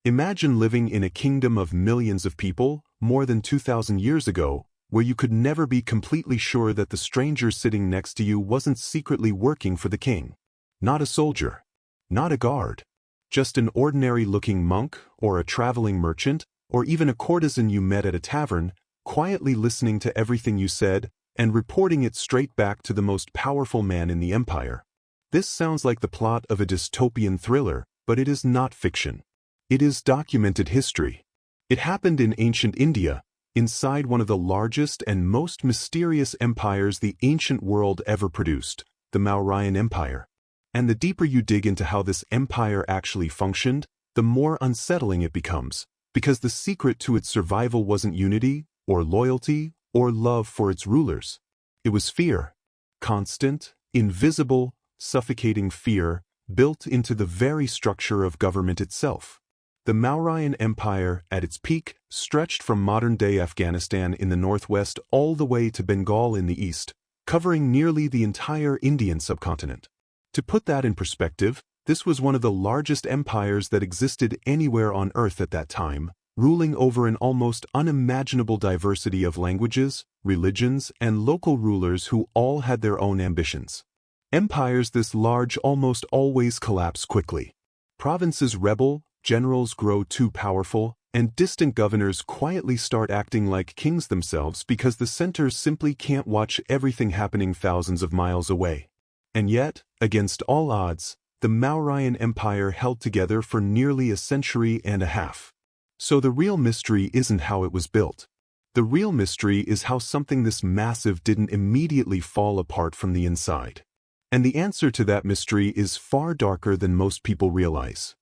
Imagine living in a kingdom of millions of people, more than 2,000 years ago, where you could never be completely sure that the stranger sitting next to you wasn't secretly working for the king. Not a soldier. Not a guard. Just an ordinary-looking monk, or a traveling merchant, or even a courtesan you met at a tavern, quietly listening to everything you said, and reporting it straight back to the most powerful man in the empire. This sounds like the plot of a dystopian thriller, but it is not fiction. It is documented history. It happened in ancient India, inside one of the largest and most mysterious empires the ancient world ever produced, the Mauryan Empire. And the deeper you dig into how this empire actually functioned, the more unsettling it becomes, because the secret to its survival wasn't unity, or loyalty, or love for its rulers. It was fear. Constant, invisible, suffocating fear, built into the very structure of government itself. The Mauryan Empire, at its peak, stretched from modern-day Afghanistan in the northwest all the way to Bengal in the east, covering nearly the entire Indian subcontinent. To put that in perspective, this was one of the largest empires that existed anywhere on Earth at that time, ruling over an almost unimaginable diversity of languages, religions, and local rulers who all had their own ambitions. Empires this large almost always collapse quickly. Provinces rebel, generals grow too powerful, and distant governors quietly start acting like kings themselves because the center simply can't watch everything happening thousands of miles away. And yet, against all odds, the Mauryan Empire held together for nearly a century and a half. So the real mystery isn't how it was built. The real mystery is how something this massive didn't immediately fall apart from the inside. And the answer to that mystery is far darker than most people realize.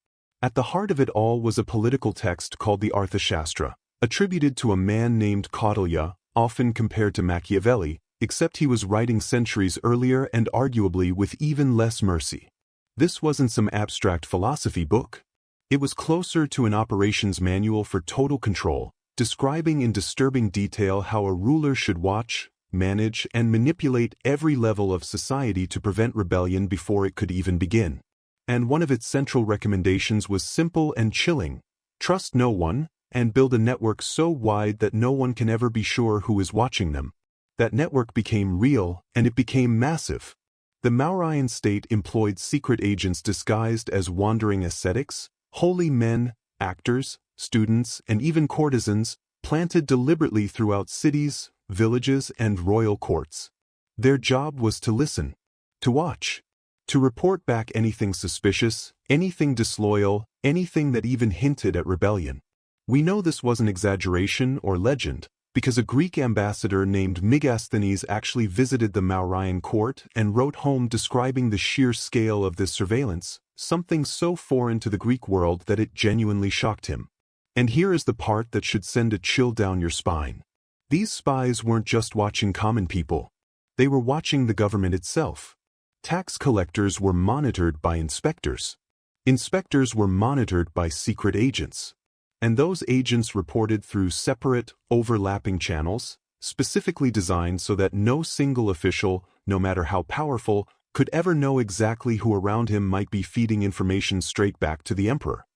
At the heart of it all was a political text called the Arthashastra, attributed to a man named Kautilya, often compared to Machiavelli, except he was writing centuries earlier and arguably with even less mercy. This wasn't some abstract philosophy book. It was closer to an operations manual for total control, describing in disturbing detail how a ruler should watch, manage, and manipulate every level of society to prevent rebellion before it could even begin. And one of its central recommendations was simple and chilling: trust no one, and build a network so wide that no one can ever be sure who is watching them. That network became real, and it became massive. The Mauryan state employed secret agents disguised as wandering ascetics, holy men, actors, students, and even courtesans, planted deliberately throughout cities, villages, and royal courts. Their job was to listen, to watch, to report back anything suspicious, anything disloyal, anything that even hinted at rebellion. We know this wasn't exaggeration or legend, because a Greek ambassador named Megasthenes actually visited the Mauryan court and wrote home describing the sheer scale of this surveillance, something so foreign to the Greek world that it genuinely shocked him. And here is the part that should send a chill down your spine. These spies weren't just watching common people. They were watching the government itself. Tax collectors were monitored by inspectors. Inspectors were monitored by secret agents. And those agents reported through separate, overlapping channels, specifically designed so that no single official, no matter how powerful, could ever know exactly who around him might be feeding information straight back to the emperor.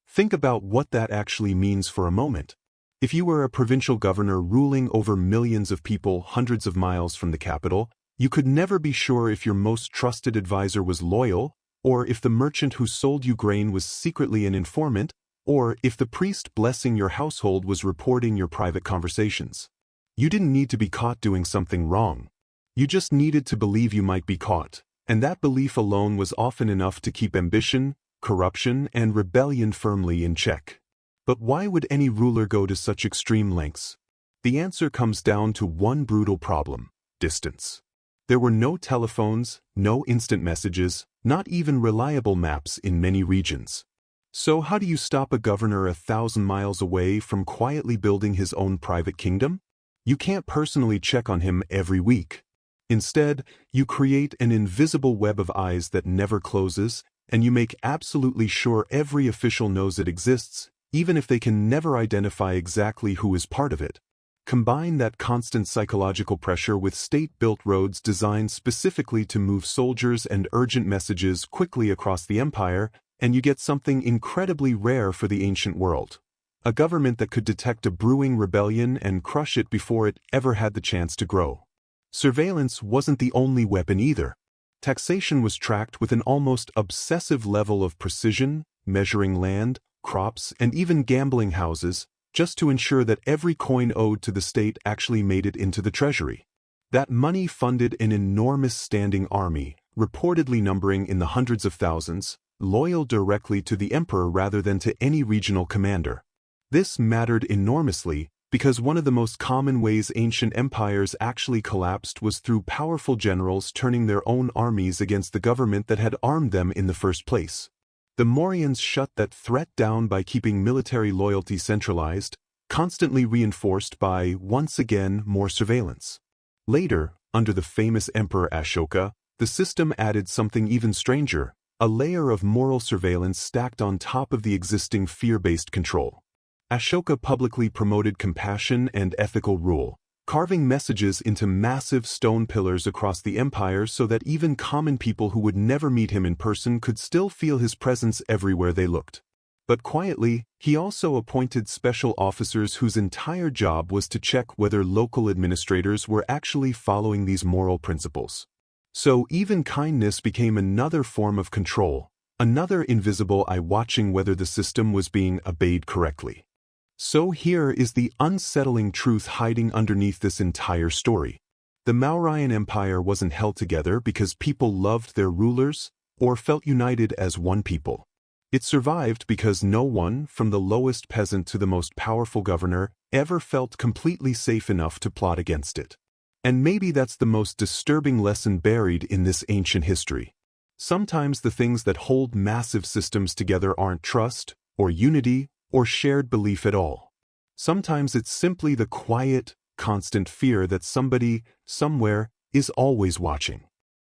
Think about what that actually means for a moment. If you were a provincial governor ruling over millions of people hundreds of miles from the capital, you could never be sure if your most trusted advisor was loyal, or if the merchant who sold you grain was secretly an informant, or if the priest blessing your household was reporting your private conversations. You didn't need to be caught doing something wrong. You just needed to believe you might be caught, and that belief alone was often enough to keep ambition, corruption, and rebellion firmly in check. But why would any ruler go to such extreme lengths? The answer comes down to one brutal problem: distance. There were no telephones, no instant messages, not even reliable maps in many regions. So how do you stop a governor 1,000 miles away from quietly building his own private kingdom? You can't personally check on him every week. Instead, you create an invisible web of eyes that never closes, and you make absolutely sure every official knows it exists, even if they can never identify exactly who is part of it. Combine that constant psychological pressure with state-built roads designed specifically to move soldiers and urgent messages quickly across the empire, and you get something incredibly rare for the ancient world. A government that could detect a brewing rebellion and crush it before it ever had the chance to grow. Surveillance wasn't the only weapon either. Taxation was tracked with an almost obsessive level of precision, measuring land, crops, and even gambling houses, just to ensure that every coin owed to the state actually made it into the treasury. That money funded an enormous standing army, reportedly numbering in the hundreds of thousands, loyal directly to the emperor rather than to any regional commander. This mattered enormously because one of the most common ways ancient empires actually collapsed was through powerful generals turning their own armies against the government that had armed them in the first place. The Mauryans shut that threat down by keeping military loyalty centralized, constantly reinforced by, once again, more surveillance. Later, under the famous Emperor Ashoka, the system added something even stranger, a layer of moral surveillance stacked on top of the existing fear-based control. Ashoka publicly promoted compassion and ethical rule, carving messages into massive stone pillars across the empire so that even common people who would never meet him in person could still feel his presence everywhere they looked. But quietly, he also appointed special officers whose entire job was to check whether local administrators were actually following these moral principles. So even kindness became another form of control, another invisible eye watching whether the system was being obeyed correctly. So here is the unsettling truth hiding underneath this entire story. The Mauryan Empire wasn't held together because people loved their rulers or felt united as one people. It survived because no one, from the lowest peasant to the most powerful governor, ever felt completely safe enough to plot against it. And maybe that's the most disturbing lesson buried in this ancient history. Sometimes the things that hold massive systems together aren't trust, or unity, or shared belief at all. Sometimes it's simply the quiet, constant fear that somebody, somewhere, is always watching.